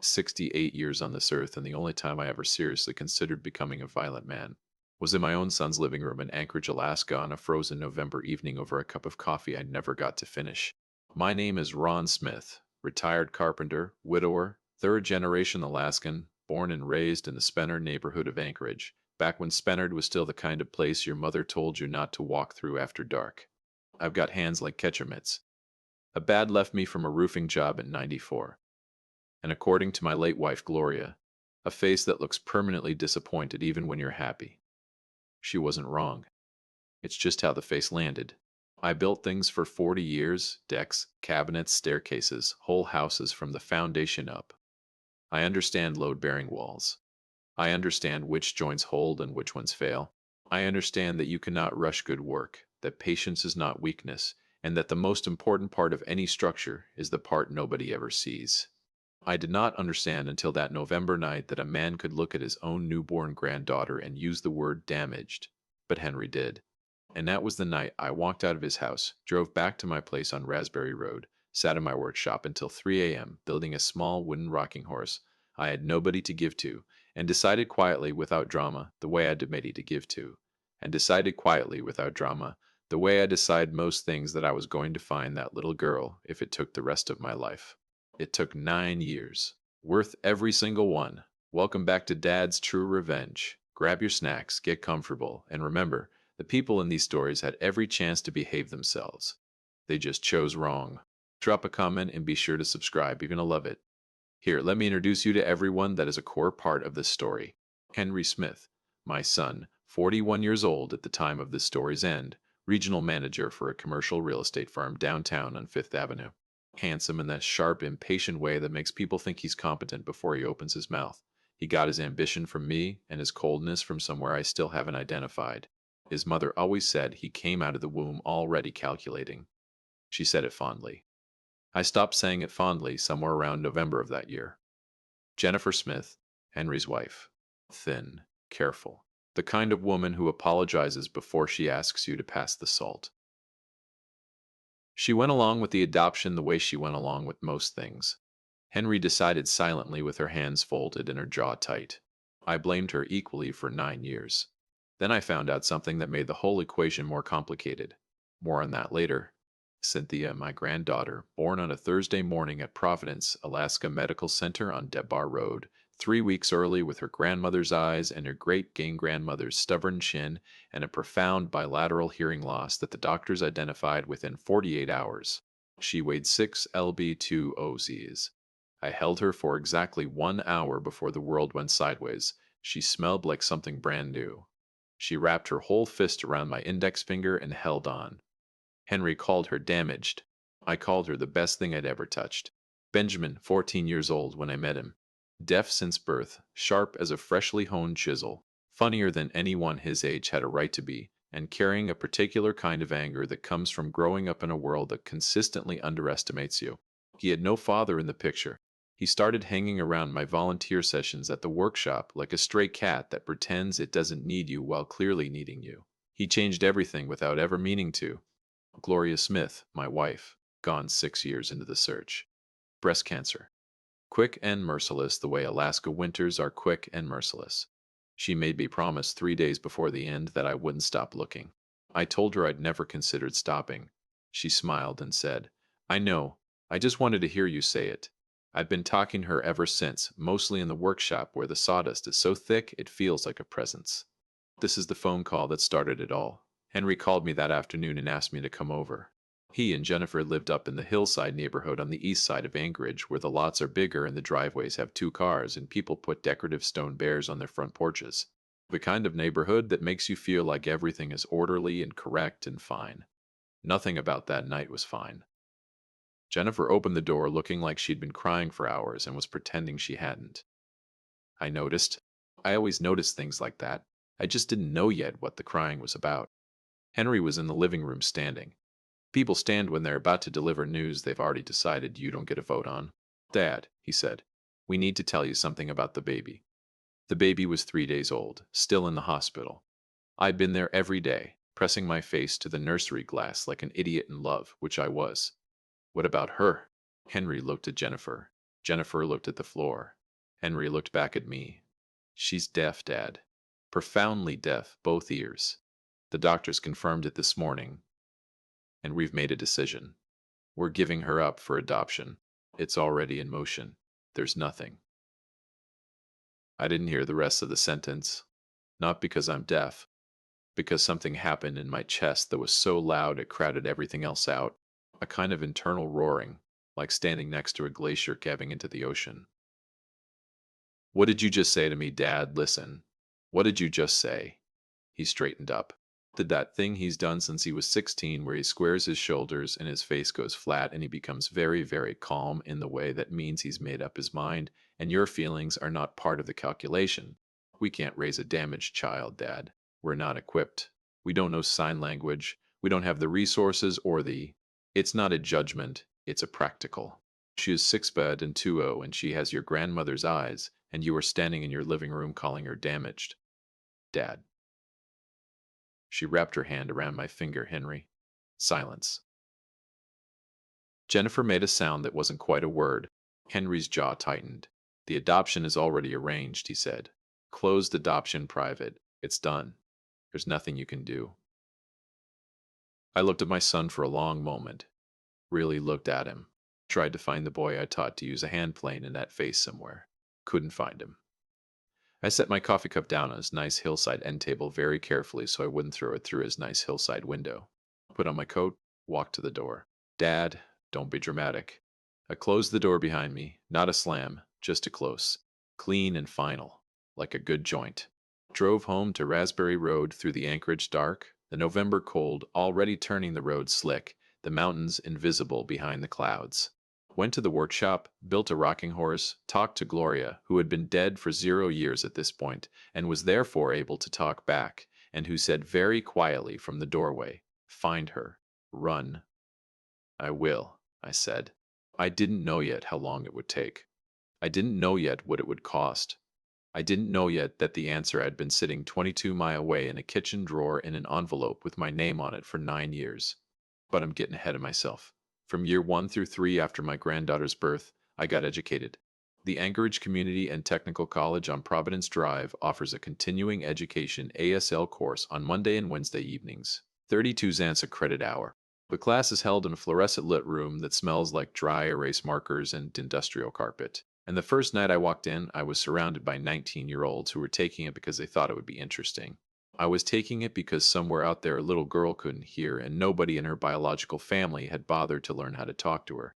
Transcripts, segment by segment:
68 years on this earth, and the only time I ever seriously considered becoming a violent man was in my own son's living room in Anchorage, Alaska on a frozen November evening over a cup of coffee I never got to finish. My name is Ron Smith, retired carpenter, widower, third generation Alaskan, born and raised in the Spenard neighborhood of Anchorage, back when Spenard was still the kind of place your mother told you not to walk through after dark. I've got hands like catcher mitts. A bad left me from a roofing job in '94. And according to my late wife Gloria, a face that looks permanently disappointed even when you're happy. She wasn't wrong. It's just how the face landed. I built things for 40 years, decks, cabinets, staircases, whole houses from the foundation up. I understand load-bearing walls. I understand which joints hold and which ones fail. I understand that you cannot rush good work, that patience is not weakness, and that the most important part of any structure is the part nobody ever sees. I did not understand until that November night that a man could look at his own newborn granddaughter and use the word damaged, but Henry did. And that was the night I walked out of his house, drove back to my place on Raspberry Road, sat in my workshop until 3 a.m., building a small wooden rocking horse I had nobody to give to, and decided quietly without drama the way I decided to give to, and decided quietly without drama the way I decide most things that I was going to find that little girl if it took the rest of my life. It took 9 years. Worth every single one. Welcome back to Dad's True Revenge. Grab your snacks, get comfortable, and remember, the people in these stories had every chance to behave themselves. They just chose wrong. Drop a comment and be sure to subscribe. You're going to love it. Here, let me introduce you to everyone that is a core part of this story. Henry Smith, my son, 41 years old at the time of this story's end, regional manager for a commercial real estate firm downtown on Fifth Avenue. Handsome in that sharp, impatient way that makes people think he's competent before he opens his mouth. He got his ambition from me and his coldness from somewhere I still haven't identified. His mother always said he came out of the womb already calculating. She said it fondly. I stopped saying it fondly somewhere around November of that year. Jennifer Smith, Henry's wife. Thin, careful. The kind of woman who apologizes before she asks you to pass the salt. She went along with the adoption the way she went along with most things. Henry decided silently with her hands folded and her jaw tight. I blamed her equally for 9 years. Then I found out something that made the whole equation more complicated. More on that later. Cynthia, my granddaughter, born on a Thursday morning at Providence, Alaska Medical Center on Debar Road, 3 weeks early with her grandmother's eyes and her great-grandmother's stubborn chin and a profound bilateral hearing loss that the doctors identified within 48 hours. She weighed 6 lb2 OZs. I held her for exactly 1 hour before the world went sideways. She smelled like something brand new. She wrapped her whole fist around my index finger and held on. Henry called her damaged. I called her the best thing I'd ever touched. Benjamin, 14 years old when I met him. Deaf since birth, sharp as a freshly honed chisel, funnier than anyone his age had a right to be, and carrying a particular kind of anger that comes from growing up in a world that consistently underestimates you. He had no father in the picture. He started hanging around my volunteer sessions at the workshop like a stray cat that pretends it doesn't need you while clearly needing you. He changed everything without ever meaning to. Gloria Smith, my wife, gone 6 years into the search. Breast cancer. Quick and merciless the way Alaska winters are quick and merciless. She made me promise 3 days before the end that I wouldn't stop looking. I told her I'd never considered stopping. She smiled and said, I know, I just wanted to hear you say it. I've been talking to her ever since, mostly in the workshop where the sawdust is so thick it feels like a presence. This is the phone call that started it all. Henry called me that afternoon and asked me to come over. He and Jennifer lived up in the hillside neighborhood on the east side of Anchorage where the lots are bigger and the driveways have 2 cars and people put decorative stone bears on their front porches. The kind of neighborhood that makes you feel like everything is orderly and correct and fine. Nothing about that night was fine. Jennifer opened the door looking like she'd been crying for hours and was pretending she hadn't. I noticed. I always notice things like that. I just didn't know yet what the crying was about. Henry was in the living room standing. People stand when they're about to deliver news they've already decided you don't get a vote on. Dad, he said, we need to tell you something about the baby. The baby was 3 days old, still in the hospital. I'd been there every day, pressing my face to the nursery glass like an idiot in love, which I was. What about her? Henry looked at Jennifer. Jennifer looked at the floor. Henry looked back at me. She's deaf, Dad. Profoundly deaf, both ears. The doctors confirmed it this morning, and we've made a decision. We're giving her up for adoption. It's already in motion. There's nothing. I didn't hear the rest of the sentence. Not because I'm deaf, because something happened in my chest that was so loud it crowded everything else out. A kind of internal roaring, like standing next to a glacier calving into the ocean. What did you just say to me, Dad? Listen. What did you just say? He straightened up. Did that thing he's done since he was 16 where he squares his shoulders and his face goes flat and he becomes very, very calm in the way that means he's made up his mind and your feelings are not part of the calculation. We can't raise a damaged child, Dad. We're not equipped. We don't know sign language. We don't have the resources or the... It's not a judgment. It's a practical. She is 6'5" and 2'0", and she has your grandmother's eyes, and you are standing in your living room calling her damaged. Dad. She wrapped her hand around my finger, Henry. Silence. Jennifer made a sound that wasn't quite a word. Henry's jaw tightened. The adoption is already arranged, he said. Closed adoption private. It's done. There's nothing you can do. I looked at my son for a long moment. Really looked at him. Tried to find the boy I taught to use a hand plane in that face somewhere. Couldn't find him. I set my coffee cup down on his nice hillside end table very carefully so I wouldn't throw it through his nice hillside window. Put on my coat, walked to the door. Dad, don't be dramatic. I closed the door behind me, not a slam, just a close. Clean and final, like a good joint. Drove home to Raspberry Road through the Anchorage dark, the November cold already turning the road slick, the mountains invisible behind the clouds. Went to the workshop, built a rocking horse, talked to Gloria, who had been dead for 0 years at this point, and was therefore able to talk back, and who said very quietly from the doorway, "Find her. Run." "I will," I said. I didn't know yet how long it would take. I didn't know yet what it would cost. I didn't know yet that the answer had been sitting 22 miles away in a kitchen drawer in an envelope with my name on it for 9 years. But I'm getting ahead of myself. From year 1 through 3 after my granddaughter's birth, I got educated. The Anchorage Community and Technical College on Providence Drive offers a continuing education ASL course on Monday and Wednesday evenings. 32 cents a credit hour. The class is held in a fluorescent lit room that smells like dry erase markers and industrial carpet. And the first night I walked in, I was surrounded by 19-year-olds who were taking it because they thought it would be interesting. I was taking it because somewhere out there a little girl couldn't hear and nobody in her biological family had bothered to learn how to talk to her.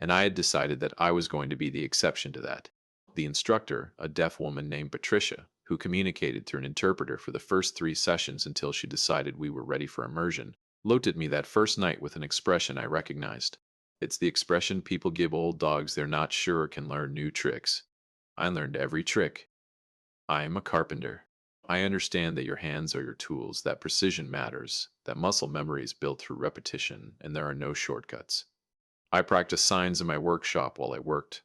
And I had decided that I was going to be the exception to that. The instructor, a deaf woman named Patricia, who communicated through an interpreter for the first 3 sessions until she decided we were ready for immersion, looked at me that first night with an expression I recognized. It's the expression people give old dogs they're not sure can learn new tricks. I learned every trick. I am a carpenter. I understand that your hands are your tools, that precision matters, that muscle memory is built through repetition, and there are no shortcuts. I practiced signs in my workshop while I worked.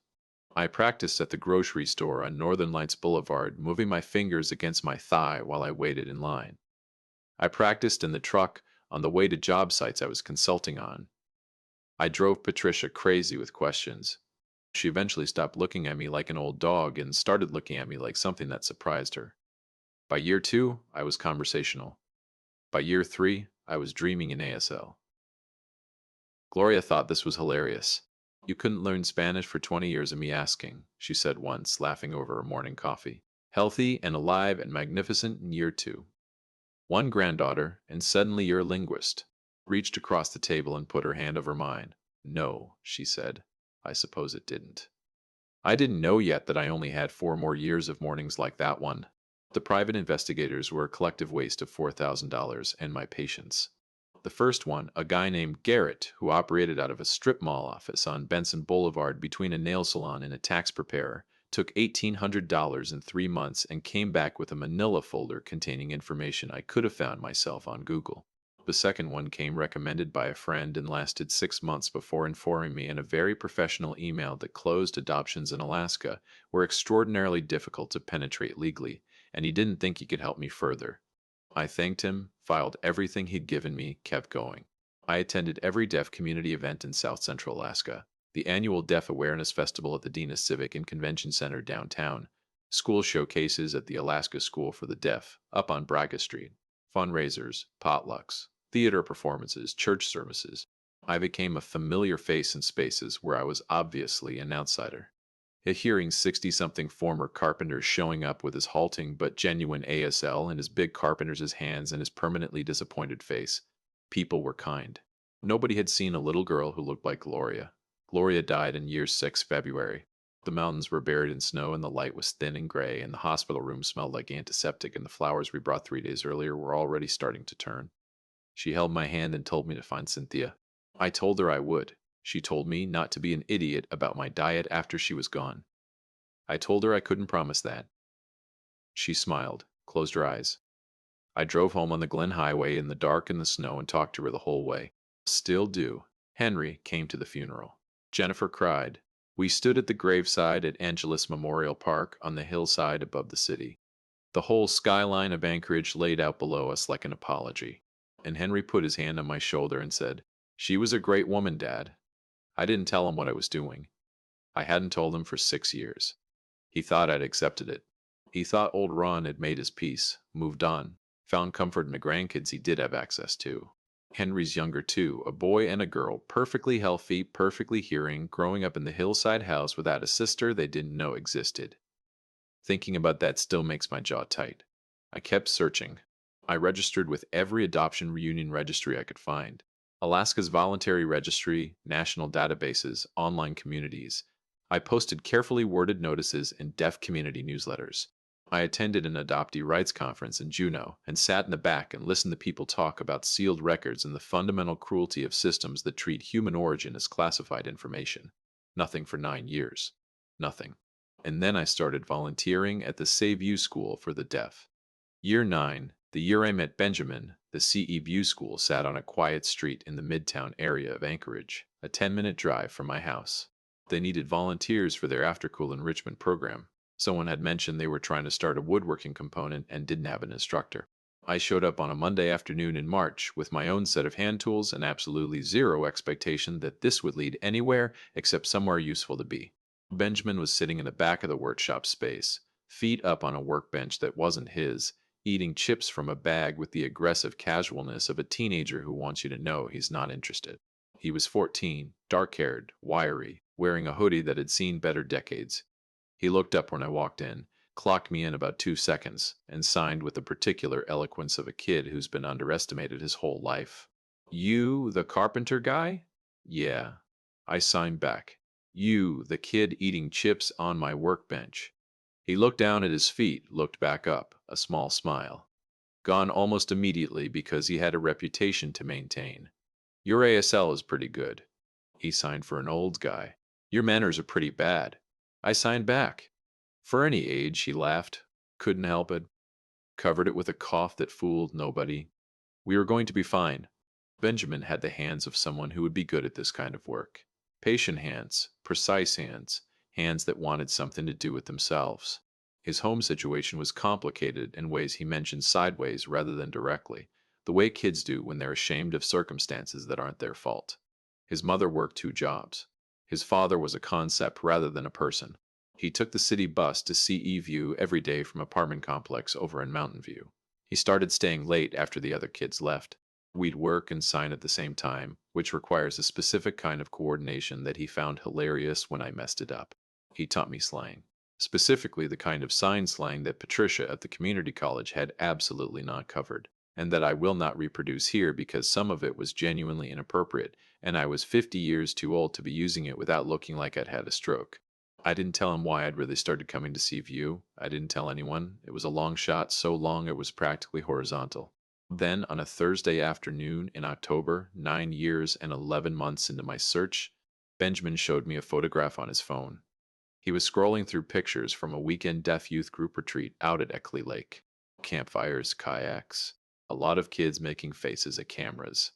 I practiced at the grocery store on Northern Lights Boulevard, moving my fingers against my thigh while I waited in line. I practiced in the truck on the way to job sites I was consulting on. I drove Patricia crazy with questions. She eventually stopped looking at me like an old dog and started looking at me like something that surprised her. By year 2, I was conversational. By year 3, I was dreaming in ASL. Gloria thought this was hilarious. "You couldn't learn Spanish for 20 years of me asking," she said once, laughing over her morning coffee. "Healthy and alive and magnificent in year 2. 1 granddaughter, and suddenly you're a linguist." Reached across the table and put her hand over mine. "No," she said. I suppose it didn't. I didn't know yet that I only had 4 more years of mornings like that one. The private investigators were a collective waste of $4,000 and my patience. The first one, a guy named Garrett, who operated out of a strip mall office on Benson Boulevard between a nail salon and a tax preparer, took $1,800 in 3 months and came back with a manila folder containing information I could have found myself on Google. The second one came recommended by a friend and lasted 6 months before informing me in a very professional email that closed adoptions in Alaska were extraordinarily difficult to penetrate legally, and he didn't think he could help me further. I thanked him, filed everything he'd given me, kept going. I attended every deaf community event in South Central Alaska. The annual Deaf Awareness Festival at the Dina Civic and Convention Center downtown, school showcases at the Alaska School for the Deaf up on Braga Street, fundraisers, potlucks, theater performances, church services. I became a familiar face in spaces where I was obviously an outsider. Hearing 60 something former carpenter showing up with his halting but genuine ASL in his big carpenter's hands and his permanently disappointed face, people were kind. Nobody had seen a little girl who looked like Gloria. Gloria died in year 6 February. The mountains were buried in snow and the light was thin and gray, and the hospital room smelled like antiseptic, and the flowers we brought 3 days earlier were already starting to turn. She held my hand and told me to find Cynthia. I told her I would. She told me not to be an idiot about my diet after she was gone. I told her I couldn't promise that. She smiled, closed her eyes. I drove home on the Glen Highway in the dark and the snow and talked to her the whole way. Still do. Henry came to the funeral. Jennifer cried. We stood at the graveside at Angelus Memorial Park on the hillside above the city. The whole skyline of Anchorage laid out below us like an apology. And Henry put his hand on my shoulder and said, She was a great woman, Dad. I didn't tell him what I was doing. I hadn't told him for 6 years. He thought I'd accepted it. He thought old Ron had made his peace, moved on, found comfort in the grandkids he did have access to. Henry's younger too, a boy and a girl, perfectly healthy, perfectly hearing, growing up in the hillside house without a sister they didn't know existed. Thinking about that still makes my jaw tight. I kept searching. I registered with every adoption reunion registry I could find. Alaska's voluntary registry, national databases, online communities. I posted carefully worded notices in deaf community newsletters. I attended an adoptee rights conference in Juneau and sat in the back and listened to people talk about sealed records and the fundamental cruelty of systems that treat human origin as classified information. Nothing for 9 years. Nothing. And then I started volunteering at the Save You School for the Deaf. Year 9, the year I met Benjamin, the CE View School sat on a quiet street in the Midtown area of Anchorage, a 10-minute drive from my house. They needed volunteers for their after-school enrichment program. Someone had mentioned they were trying to start a woodworking component and didn't have an instructor. I showed up on a Monday afternoon in March with my own set of hand tools and absolutely zero expectation that this would lead anywhere except somewhere useful to be. Benjamin was sitting in the back of the workshop space, feet up on a workbench that wasn't his, eating chips from a bag with the aggressive casualness of a teenager who wants you to know he's not interested. He was 14, dark-haired, wiry, wearing a hoodie that had seen better decades. He looked up when I walked in, clocked me in about 2 seconds, and signed with the particular eloquence of a kid who's been underestimated his whole life. You, the carpenter guy? Yeah. I signed back. You, the kid eating chips on my workbench. He looked down at his feet, looked back up, a small smile. Gone almost immediately because he had a reputation to maintain. Your ASL is pretty good. He signed for an old guy. Your manners are pretty bad. I signed back. For any age, he laughed. Couldn't help it. Covered it with a cough that fooled nobody. We were going to be fine. Benjamin had the hands of someone who would be good at this kind of work. Patient hands, precise hands, hands that wanted something to do with themselves. His home situation was complicated in ways he mentioned sideways rather than directly, the way kids do when they're ashamed of circumstances that aren't their fault. His mother worked 2 jobs. His father was a concept rather than a person. He took the city bus to CE View every day from apartment complex over in Mountain View. He started staying late after the other kids left. We'd work and sign at the same time, which requires a specific kind of coordination that he found hilarious when I messed it up. He taught me slang. Specifically the kind of sign slang that Patricia at the community college had absolutely not covered, and that I will not reproduce here because some of it was genuinely inappropriate, and I was 50 years too old to be using it without looking like I'd had a stroke. I didn't tell him why I'd really started coming to see View. I didn't tell anyone. It was a long shot, so long it was practically horizontal. Then, on a Thursday afternoon in October, 9 years and 11 months into my search, Benjamin showed me a photograph on his phone. He was scrolling through pictures from a weekend deaf youth group retreat out at Eckley Lake. Campfires, kayaks, a lot of kids making faces at cameras.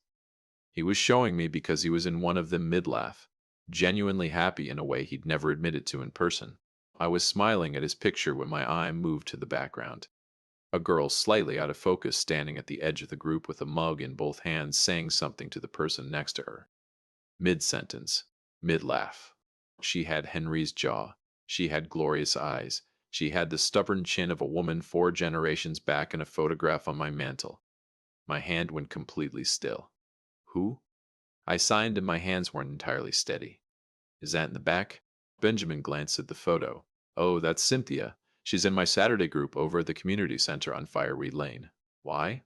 He was showing me because he was in one of them mid-laugh, genuinely happy in a way he'd never admitted to in person. I was smiling at his picture when my eye moved to the background. A girl slightly out of focus standing at the edge of the group with a mug in both hands saying something to the person next to her. Mid-sentence. Mid-laugh. She had Henry's jaw. She had glorious eyes. She had the stubborn chin of a woman 4 generations back in a photograph on my mantel. My hand went completely still. Who? I signed and my hands weren't entirely steady. Is that in the back? Benjamin glanced at the photo. Oh, that's Cynthia. She's in my Saturday group over at the community center on Fireweed Lane. Why?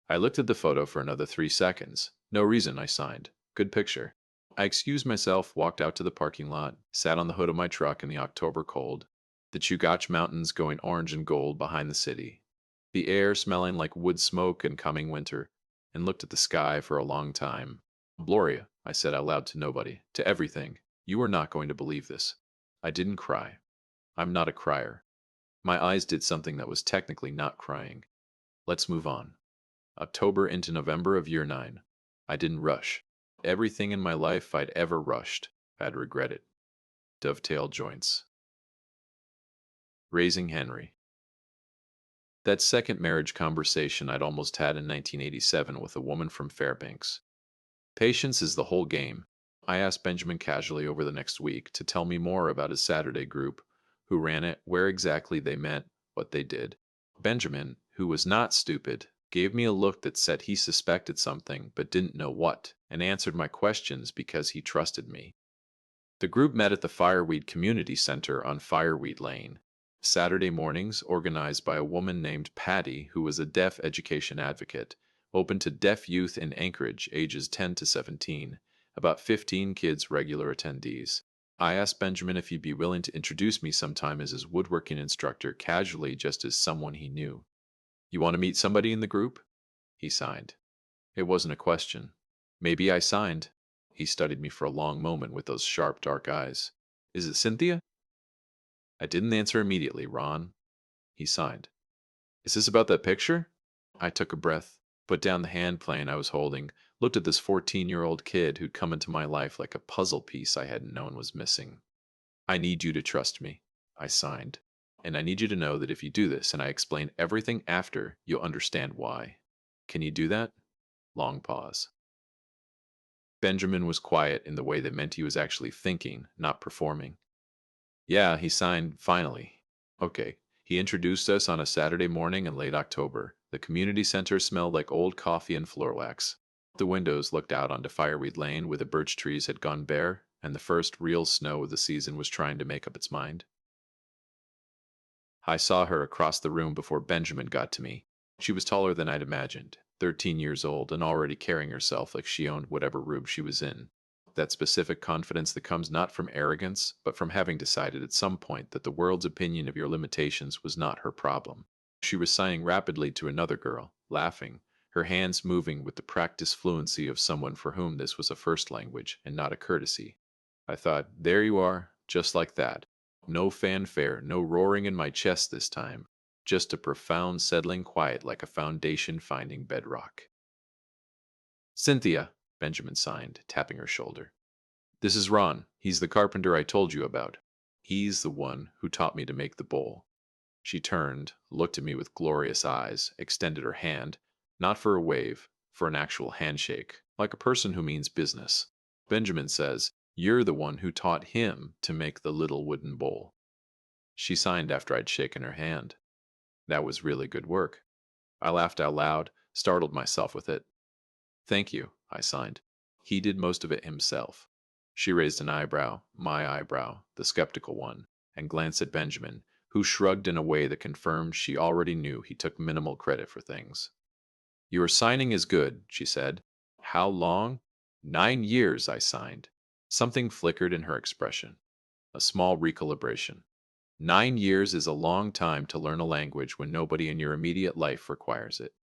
I looked at the photo for another 3 seconds. No reason, I signed. Good picture. I excused myself, walked out to the parking lot, sat on the hood of my truck in the October cold, the Chugach Mountains going orange and gold behind the city, the air smelling like wood smoke and coming winter, and looked at the sky for a long time. Gloria, I said out loud to nobody, to everything, you are not going to believe this. I didn't cry. I'm not a crier. My eyes did something that was technically not crying. Let's move on. October into November of year 9. I didn't rush. Everything in my life I'd ever rushed, I'd regretted. Dovetail joints. Raising Henry. That second marriage conversation I'd almost had in 1987 with a woman from Fairbanks. Patience is the whole game. I asked Benjamin casually over the next week to tell me more about his Saturday group, who ran it, where exactly they met, what they did. Benjamin, who was not stupid, gave me a look that said he suspected something but didn't know what, and answered my questions because he trusted me. The group met at the Fireweed Community Center on Fireweed Lane. Saturday mornings, organized by a woman named Patty, who was a deaf education advocate, open to deaf youth in Anchorage ages 10 to 17, about 15 kids regular attendees. I asked Benjamin if he'd be willing to introduce me sometime as his woodworking instructor casually, just as someone he knew. You want to meet somebody in the group? He signed. It wasn't a question. Maybe I signed. He studied me for a long moment with those sharp, dark eyes. Is it Cynthia? I didn't answer immediately, Ron. He signed. Is this about that picture? I took a breath, put down the hand plane I was holding, looked at this 14-year-old kid who'd come into my life like a puzzle piece I hadn't known was missing. I need you to trust me. I signed. And I need you to know that if you do this and I explain everything after, you'll understand why. Can you do that? Long pause. Benjamin was quiet in the way that meant he was actually thinking, not performing. Yeah, he signed, finally. Okay. He introduced us on a Saturday morning in late October. The community center smelled like old coffee and floor wax. The windows looked out onto Fireweed Lane where the birch trees had gone bare, and the first real snow of the season was trying to make up its mind. I saw her across the room before Benjamin got to me. She was taller than I'd imagined, 13 years old and already carrying herself like she owned whatever room she was in. That specific confidence that comes not from arrogance, but from having decided at some point that the world's opinion of your limitations was not her problem. She was sighing rapidly to another girl, laughing, her hands moving with the practiced fluency of someone for whom this was a first language and not a courtesy. I thought, there you are, just like that. No fanfare, no roaring in my chest this time. Just a profound settling quiet like a foundation finding bedrock. Cynthia, Benjamin signed, tapping her shoulder. This is Ron. He's the carpenter I told you about. He's the one who taught me to make the bowl. She turned, looked at me with glorious eyes, extended her hand, not for a wave, for an actual handshake, like a person who means business. Benjamin says, you're the one who taught him to make the little wooden bowl. She signed after I'd shaken her hand. That was really good work. I laughed out loud, startled myself with it. Thank you, I signed. He did most of it himself. She raised an eyebrow, my eyebrow, the skeptical one, and glanced at Benjamin, who shrugged in a way that confirmed she already knew he took minimal credit for things. Your signing is good, she said. How long? 9 years, I signed. Something flickered in her expression. A small recalibration. 9 years is a long time to learn a language when nobody in your immediate life requires it.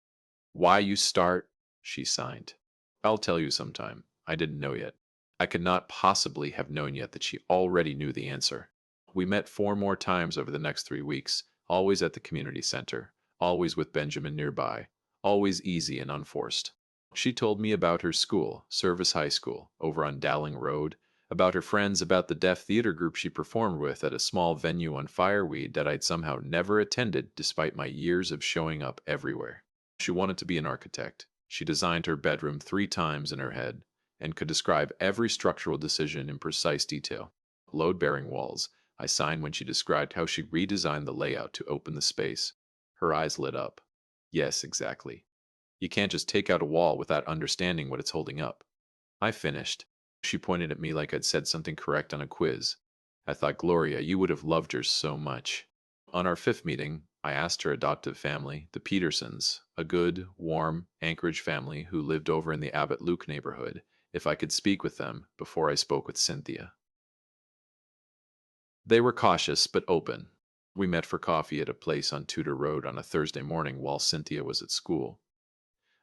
Why you start? She signed. I'll tell you sometime. I didn't know yet. I could not possibly have known yet that she already knew the answer. We met 4 more times over the next 3 weeks, always at the community center, always with Benjamin nearby, always easy and unforced. She told me about her school, Service High School, over on Dowling Road, about her friends, about the deaf theater group she performed with at a small venue on Fireweed that I'd somehow never attended despite my years of showing up everywhere. She wanted to be an architect. She designed her bedroom 3 times in her head, and could describe every structural decision in precise detail. Load-bearing walls. I signed when she described how she redesigned the layout to open the space. Her eyes lit up. Yes, exactly. You can't just take out a wall without understanding what it's holding up. I finished. She pointed at me like I'd said something correct on a quiz. I thought, Gloria, you would have loved her so much. On our fifth meeting, I asked her adoptive family, the Petersons, a good, warm Anchorage family who lived over in the Abbott Luke neighborhood, if I could speak with them before I spoke with Cynthia. They were cautious but open. We met for coffee at a place on Tudor Road on a Thursday morning while Cynthia was at school.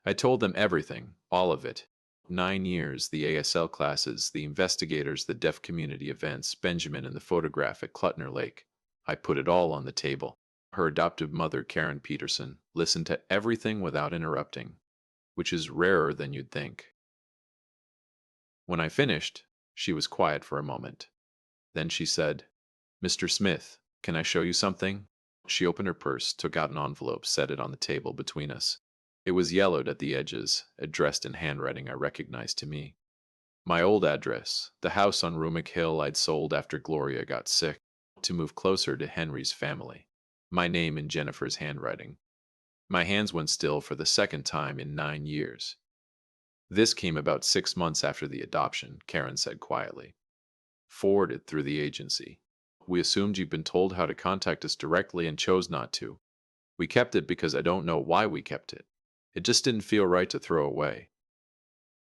I told them everything, all of it. 9 years, the ASL classes, the investigators, the deaf community events, Benjamin and the photograph at Clutner Lake. I put it all on the table. Her adoptive mother, Karen Peterson, listened to everything without interrupting, which is rarer than you'd think. When I finished, she was quiet for a moment. Then she said, Mr. Smith, can I show you something? She opened her purse, took out an envelope, set it on the table between us. It was yellowed at the edges, addressed in handwriting I recognized to me. My old address, the house on Rummock Hill I'd sold after Gloria got sick, to move closer to Henry's family. My name in Jennifer's handwriting. My hands went still for the second time in 9 years. This came about 6 months after the adoption, Karen said quietly. Forwarded through the agency. We assumed you'd been told how to contact us directly and chose not to. We kept it because I don't know why we kept it. It just didn't feel right to throw away.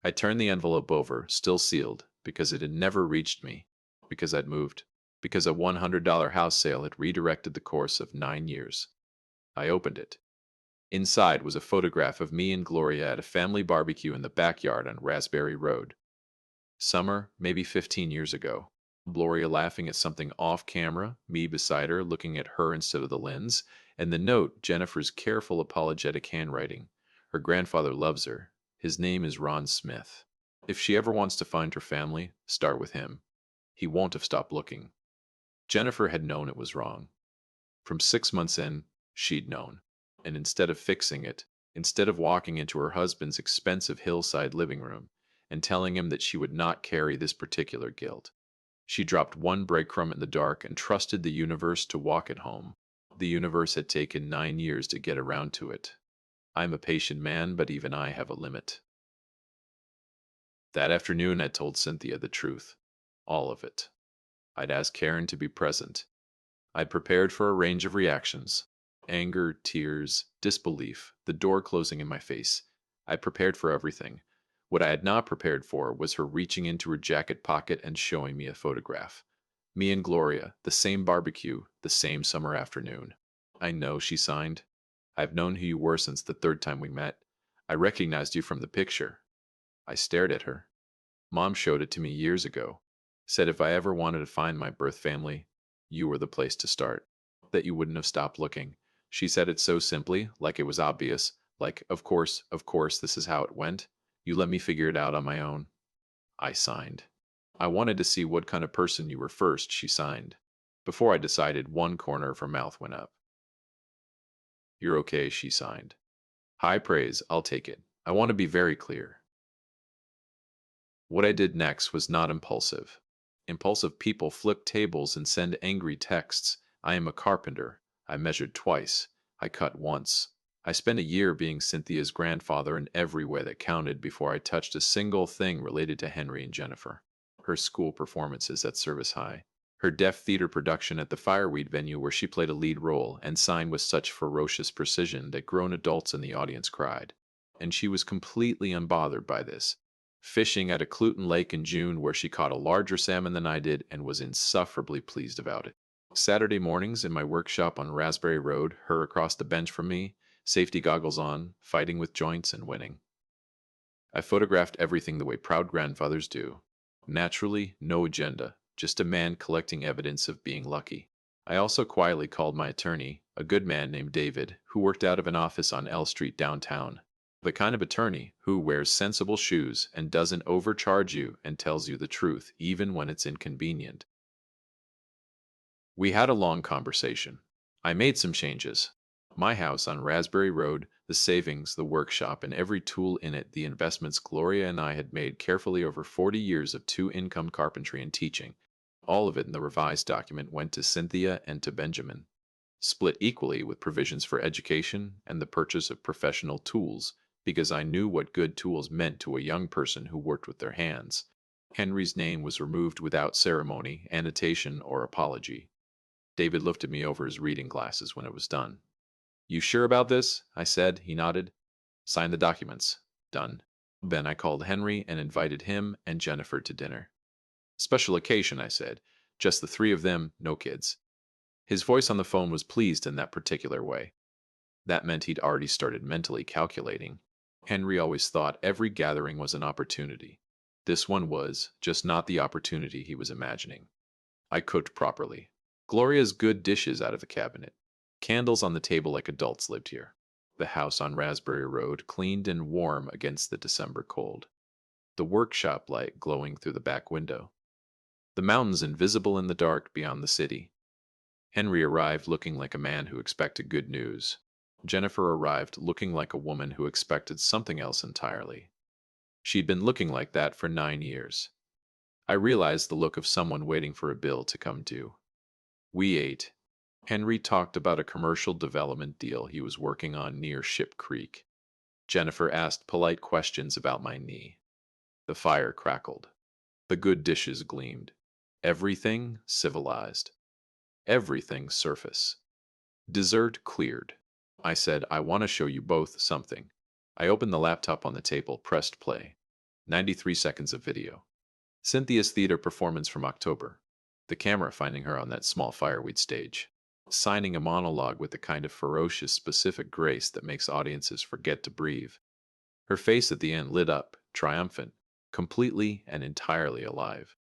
I turned the envelope over, still sealed, because it had never reached me, because I'd moved, because a $100 house sale had redirected the course of 9 years. I opened it. Inside was a photograph of me and Gloria at a family barbecue in the backyard on Raspberry Road. Summer, maybe 15 years ago. Gloria laughing at something off camera, me beside her looking at her instead of the lens, and the note, Jennifer's careful apologetic handwriting. Her grandfather loves her. His name is Ron Smith. If she ever wants to find her family, start with him. He won't have stopped looking. Jennifer had known it was wrong. From 6 months in, she'd known. And instead of fixing it, instead of walking into her husband's expensive hillside living room and telling him that she would not carry this particular guilt, she dropped one breadcrumb in the dark and trusted the universe to walk it home. The universe had taken 9 years to get around to it. I'm a patient man, but even I have a limit. That afternoon, I told Cynthia the truth. All of it. I'd asked Karen to be present. I'd prepared for a range of reactions. Anger, tears, disbelief, the door closing in my face. I prepared for everything. What I had not prepared for was her reaching into her jacket pocket and showing me a photograph. Me and Gloria, the same barbecue, the same summer afternoon. I know, she signed. I've known who you were since the third time we met. I recognized you from the picture. I stared at her. Mom showed it to me years ago. Said if I ever wanted to find my birth family, you were the place to start. That you wouldn't have stopped looking. She said it so simply, like it was obvious, like, of course, this is how it went. You let me figure it out on my own. I signed. I wanted to see what kind of person you were first, she signed. Before I decided, one corner of her mouth went up. You're okay, she signed. High praise, I'll take it. I want to be very clear. What I did next was not impulsive. Impulsive people flip tables and send angry texts. I am a carpenter. I measured twice. I cut once. I spent a year being Cynthia's grandfather in every way that counted before I touched a single thing related to Henry and Jennifer. Her school performances at Service High. Her deaf theater production at the Fireweed venue where she played a lead role and signed with such ferocious precision that grown adults in the audience cried. And she was completely unbothered by this. Fishing at a Cluton Lake in June where she caught a larger salmon than I did and was insufferably pleased about it. Saturday mornings in my workshop on Raspberry Road, her across the bench from me, safety goggles on, fighting with joints and winning. I photographed everything the way proud grandfathers do. Naturally, no agenda, just a man collecting evidence of being lucky. I also quietly called my attorney, a good man named David, who worked out of an office on L Street downtown. The kind of attorney who wears sensible shoes and doesn't overcharge you and tells you the truth, even when it's inconvenient. We had a long conversation. I made some changes. My house on Raspberry Road, The savings, the workshop, and every tool in it, the investments Gloria and I had made carefully over 40 years of two-income carpentry and teaching. All of it in the revised document went to Cynthia and to Benjamin, split equally with provisions for education and the purchase of professional tools, because I knew what good tools meant to a young person who worked with their hands. Henry's name was removed without ceremony, annotation, or apology. David looked at me over his reading glasses when it was done. "You sure about this?" I said. He nodded. "Sign the documents." "Done." Then I called Henry and invited him and Jennifer to dinner. "Special occasion," I said. "Just the three of them, no kids." His voice on the phone was pleased in that particular way. That meant he'd already started mentally calculating. Henry always thought every gathering was an opportunity. This one was, just not the opportunity he was imagining. I cooked properly. Gloria's good dishes out of the cabinet. Candles on the table like adults lived here. The house on Raspberry Road cleaned and warm against the December cold. The workshop light glowing through the back window. The mountains invisible in the dark beyond the city. Henry arrived looking like a man who expected good news. Jennifer arrived looking like a woman who expected something else entirely. She'd been looking like that for 9 years. I realized the look of someone waiting for a bill to come due. We ate. Henry talked about a commercial development deal he was working on near Ship Creek. Jennifer asked polite questions about my knee. The fire crackled. The good dishes gleamed. Everything civilized. Everything surface. Dessert cleared. I said, "I want to show you both something." I opened the laptop on the table, pressed play. 93 seconds of video. Cynthia's theater performance from October. The camera finding her on that small fireweed stage. Signing a monologue with the kind of ferocious, specific grace that makes audiences forget to breathe. Her face at the end lit up, triumphant, completely and entirely alive.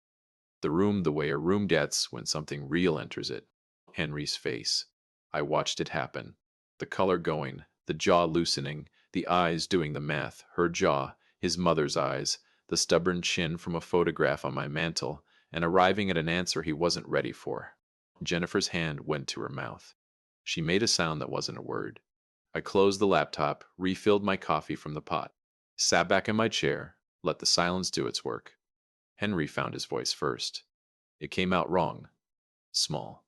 The room the way a room gets when something real enters it. Henry's face. I watched it happen. The color going, the jaw loosening, the eyes doing the math, her jaw, his mother's eyes, the stubborn chin from a photograph on my mantel, and arriving at an answer he wasn't ready for. Jennifer's hand went to her mouth. She made a sound that wasn't a word. I closed the laptop, refilled my coffee from the pot, sat back in my chair, let the silence do its work. Henry found his voice first. It came out wrong. Small.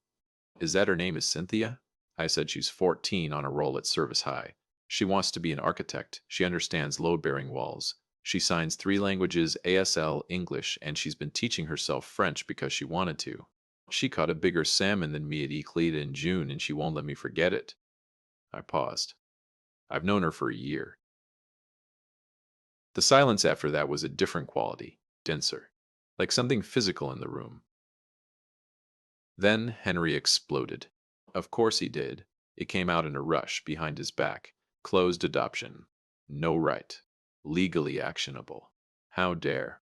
"Is that her name is Cynthia?" I said. "She's 14 on a roll at Service High. She wants to be an architect. She understands load-bearing walls. She signs 3 languages, ASL, English, and she's been teaching herself French because she wanted to. She caught a bigger salmon than me at Eclida in June, and she won't let me forget it." I paused. "I've known her for a year." The silence after that was a different quality, denser, like something physical in the room. Then Henry exploded. Of course he did. It came out in a rush, behind his back. Closed adoption. No right. Legally actionable. How dare.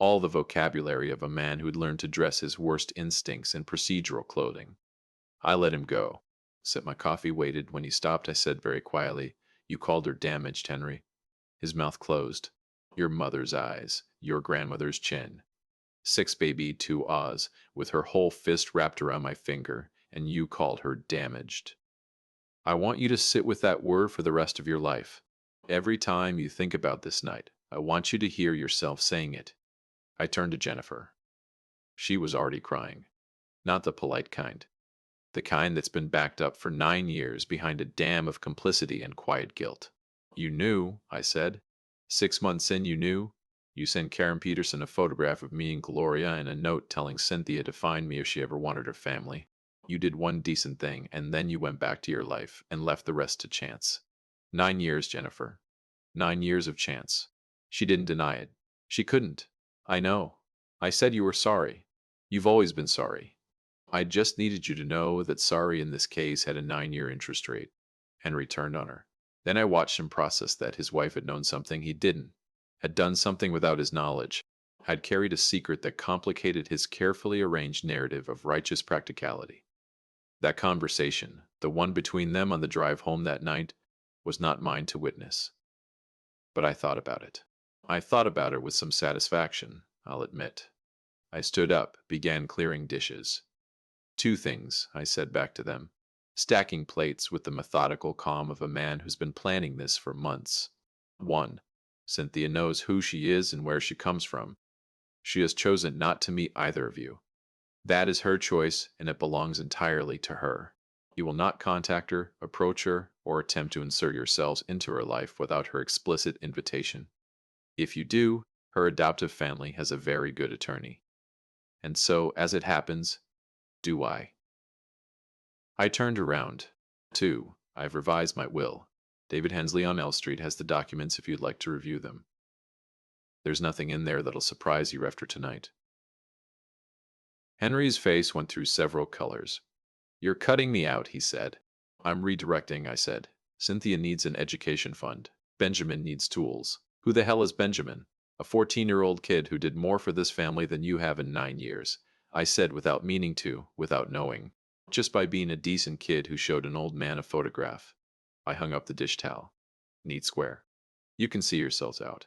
All the vocabulary of a man who'd learned to dress his worst instincts in procedural clothing. I let him go. Sipped my coffee, waited. When he stopped, I said very quietly, "You called her damaged, Henry." His mouth closed. "Your mother's eyes. Your grandmother's chin. 6 baby 2 Oz, with her whole fist wrapped around my finger, and you called her damaged. I want you to sit with that word for the rest of your life. Every time you think about this night, I want you to hear yourself saying it." I turned to Jennifer. She was already crying. Not the polite kind. The kind that's been backed up for 9 years behind a dam of complicity and quiet guilt. "You knew," I said. 6 months in, you knew. You sent Karen Peterson a photograph of me and Gloria and a note telling Cynthia to find me if she ever wanted her family. You did one decent thing, and then you went back to your life and left the rest to chance. 9 years, Jennifer. 9 years of chance. She didn't deny it. She couldn't. I know. I said you were sorry. You've always been sorry. I just needed you to know that sorry in this case had a 9-year interest rate." Henry turned on her. Then I watched him process that his wife had known something he didn't, had done something without his knowledge, had carried a secret that complicated his carefully arranged narrative of righteous practicality. That conversation, the one between them on the drive home that night, was not mine to witness. But I thought about it. I thought about it with some satisfaction, I'll admit. I stood up, began clearing dishes. "2 things," I said back to them. stacking plates with the methodical calm of a man who's been planning this for months. 1. Cynthia knows who she is and where she comes from. She has chosen not to meet either of you. That is her choice, and it belongs entirely to her. You will not contact her, approach her, or attempt to insert yourselves into her life without her explicit invitation. If you do, her adoptive family has a very good attorney. And so, as it happens, do I. I turned around. 2. I've revised my will. David Hensley on L Street has the documents if you'd like to review them. There's nothing in there that'll surprise you after tonight. Henry's face went through several colors. You're cutting me out, he said. I'm redirecting, I said. Cynthia needs an education fund. Benjamin needs tools. Who the hell is Benjamin? A 14-year-old kid who did more for this family than you have in 9 years. I said without meaning to, without knowing. Just by being a decent kid who showed an old man a photograph. I hung up the dish towel. Neat square. You can see yourselves out.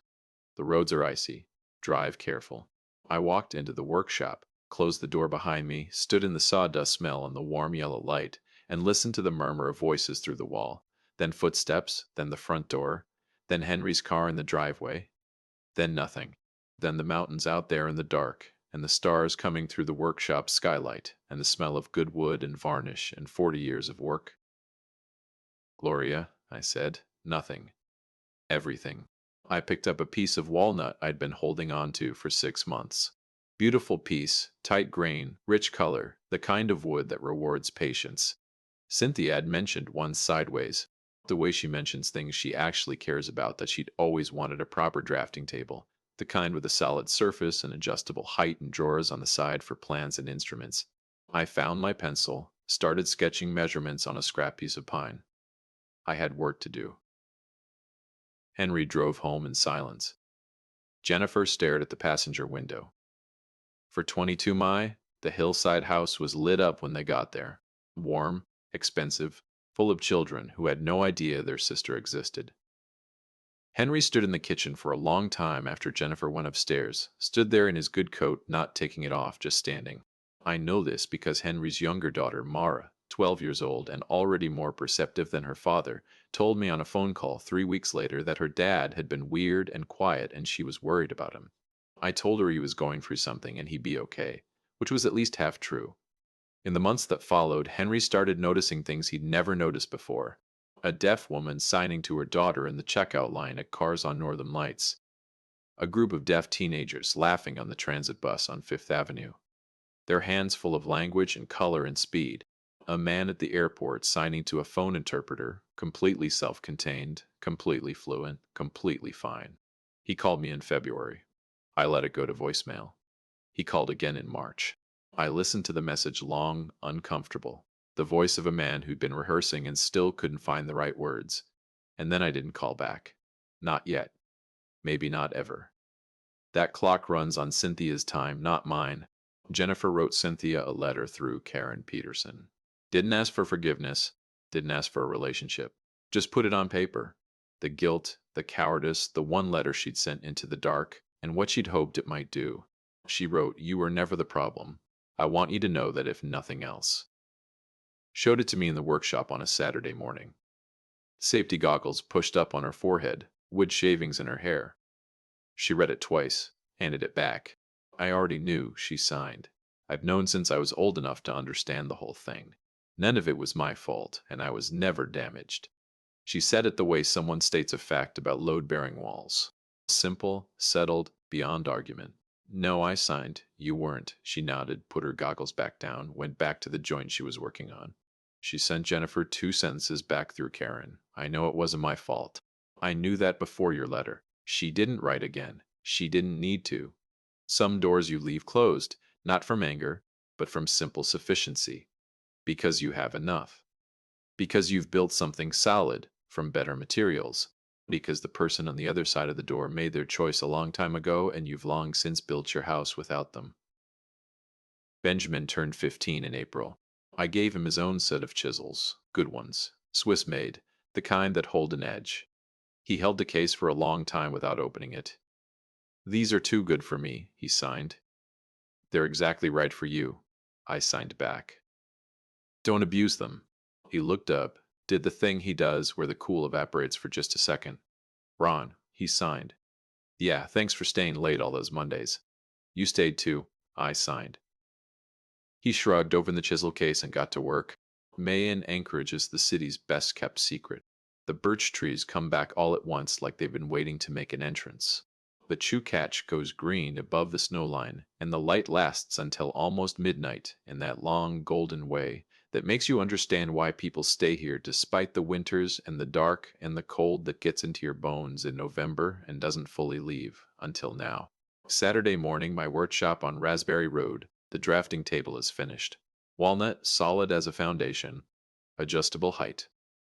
The roads are icy. Drive careful. I walked into the workshop, closed the door behind me, stood in the sawdust smell and the warm yellow light, and listened to the murmur of voices through the wall. Then footsteps, then the front door, then Henry's car in the driveway, then nothing. Then the mountains out there in the dark, and the stars coming through the workshop skylight, and the smell of good wood and varnish and 40 years of work. Gloria, I said, nothing. Everything. I picked up a piece of walnut I'd been holding on to for 6 months. Beautiful piece, tight grain, rich color, the kind of wood that rewards patience. Cynthia had mentioned once sideways, the way she mentions things she actually cares about, that she'd always wanted a proper drafting table, the kind with a solid surface and adjustable height and drawers on the side for plans and instruments. I found my pencil, started sketching measurements on a scrap piece of pine. I had work to do. Henry drove home in silence. Jennifer stared at the passenger window. For 22 Mai, the hillside house was lit up when they got there. Warm, expensive, full of children who had no idea their sister existed. Henry stood in the kitchen for a long time after Jennifer went upstairs, stood there in his good coat, not taking it off, just standing. I know this because Henry's younger daughter, Mara, 12 years old and already more perceptive than her father, told me on a phone call 3 weeks later that her dad had been weird and quiet and she was worried about him. I told her he was going through something and he'd be okay, which was at least half true. In the months that followed, Henry started noticing things he'd never noticed before. A deaf woman signing to her daughter in the checkout line at Cars on Northern Lights. A group of deaf teenagers laughing on the transit bus on Fifth Avenue. Their hands full of language and color and speed. A man at the airport signing to a phone interpreter, completely self-contained, completely fluent, completely fine. He called me in February. I let it go to voicemail. He called again in March. I listened to the message long, uncomfortable. The voice of a man who'd been rehearsing and still couldn't find the right words. And then I didn't call back. Not yet. Maybe not ever. That clock runs on Cynthia's time, not mine. Jennifer wrote Cynthia a letter through Karen Peterson. Didn't ask for forgiveness, didn't ask for a relationship. Just put it on paper. The guilt, the cowardice, the one letter she'd sent into the dark, and what she'd hoped it might do. She wrote, "You were never the problem. I want you to know that if nothing else." Showed it to me in the workshop on a Saturday morning. Safety goggles pushed up on her forehead, wood shavings in her hair. She read it twice, handed it back. I already knew, she signed. I've known since I was old enough to understand the whole thing. None of it was my fault, and I was never damaged. She said it the way someone states a fact about load-bearing walls. Simple, settled, beyond argument. No, I signed. You weren't. She nodded, put her goggles back down, went back to the joint she was working on. She sent Jennifer 2 sentences back through Karen. I know it wasn't my fault. I knew that before your letter. She didn't write again. She didn't need to. Some doors you leave closed, not from anger, but from simple sufficiency. Because you have enough. Because you've built something solid, from better materials. Because the person on the other side of the door made their choice a long time ago and you've long since built your house without them. Benjamin turned 15 in April. I gave him his own set of chisels, good ones, Swiss-made, the kind that hold an edge. He held the case for a long time without opening it. "These are too good for me," he signed. "They're exactly right for you," I signed back. "Don't abuse them." He looked up, did the thing he does where the cool evaporates for just a second. Ron, he signed. Yeah, thanks for staying late all those Mondays. You stayed too. I signed. He shrugged, opened the chisel case, and got to work. May in Anchorage is the city's best kept secret. The birch trees come back all at once like they've been waiting to make an entrance. The Chukach goes green above the snow line, and the light lasts until almost midnight in that long golden way that makes you understand why people stay here despite the winters and the dark and the cold that gets into your bones in November and doesn't fully leave until now. Saturday morning, my workshop on Raspberry Road. The drafting table is finished. Walnut solid as a foundation. Adjustable height.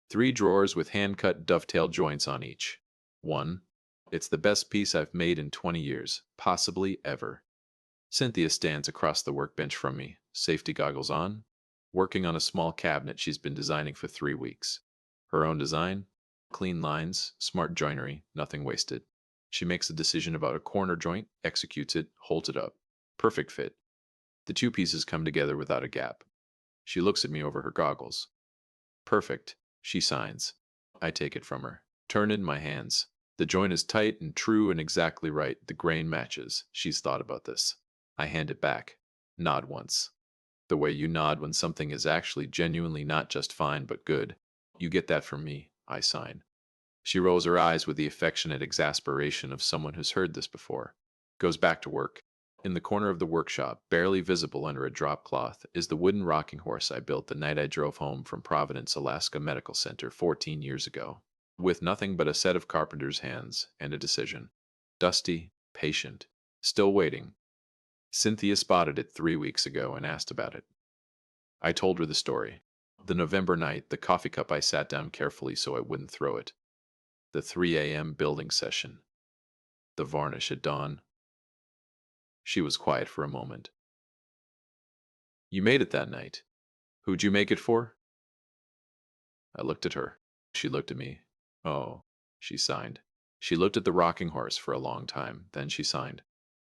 3 drawers with hand-cut dovetail joints on each. 1. It's the best piece I've made in 20 years, possibly ever. Cynthia stands across the workbench from me, safety goggles on, working on a small cabinet she's been designing for 3 weeks. Her own design? Clean lines, smart joinery, nothing wasted. She makes a decision about a corner joint, executes it, holds it up. Perfect fit. The 2 pieces come together without a gap. She looks at me over her goggles. Perfect, she signs. I take it from her. Turn it in my hands. The joint is tight and true and exactly right. The grain matches. She's thought about this. I hand it back. Nod once. The way you nod when something is actually genuinely not just fine but good. You get that from me. I sign. She rolls her eyes with the affectionate exasperation of someone who's heard this before. Goes back to work. In the corner of the workshop, barely visible under a drop cloth, is the wooden rocking horse I built the night I drove home from Providence, Alaska Medical Center 14 years ago, with nothing but a set of carpenter's hands and a decision. Dusty, patient, still waiting. Cynthia spotted it 3 weeks ago and asked about it. I told her the story. The November night, the coffee cup I sat down carefully so I wouldn't throw it. The 3 a.m. building session. The varnish at dawn. She was quiet for a moment. You made it that night. Who'd you make it for? I looked at her. She looked at me. Oh, she signed. She looked at the rocking horse for a long time. Then she signed.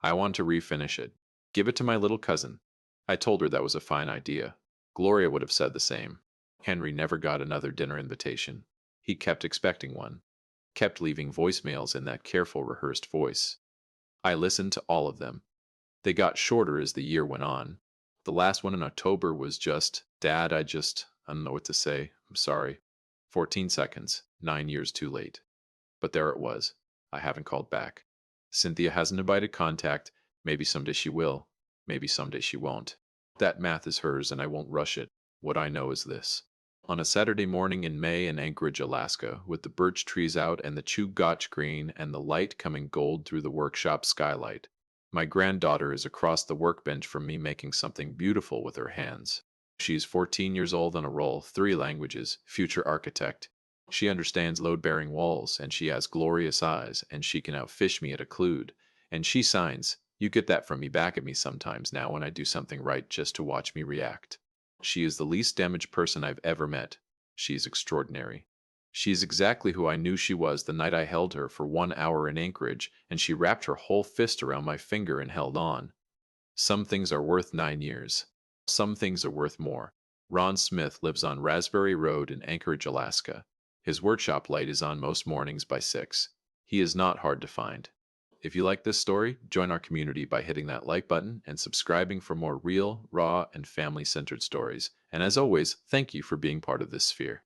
I want to refinish it. Give it to my little cousin. I told her that was a fine idea. Gloria would have said the same. Henry never got another dinner invitation. He kept expecting one. Kept leaving voicemails in that careful, rehearsed voice. I listened to all of them. They got shorter as the year went on. The last one in October was just, Dad, I don't know what to say. I'm sorry. 14 seconds, 9 years too late. But there it was. I haven't called back. Cynthia hasn't invited contact. Maybe someday she will. Maybe someday she won't. That math is hers and I won't rush it. What I know is this. On a Saturday morning in May in Anchorage, Alaska, with the birch trees out and the Chugach green and the light coming gold through the workshop skylight, my granddaughter is across the workbench from me making something beautiful with her hands. She's 14 years old on a roll, 3 languages, future architect. She understands load-bearing walls, and she has glorious eyes, and she can outfish me at a clued. And she signs, you get that from me back at me sometimes now when I do something right just to watch me react. She is the least damaged person I've ever met. She's extraordinary. She's exactly who I knew she was the night I held her for 1 hour in Anchorage, and she wrapped her whole fist around my finger and held on. Some things are worth 9 years. Some things are worth more. Ron Smith lives on Raspberry Road in Anchorage, Alaska. His workshop light is on most mornings by 6. He is not hard to find. If you like this story, join our community by hitting that like button and subscribing for more real, raw, and family-centered stories. And as always, thank you for being part of this sphere.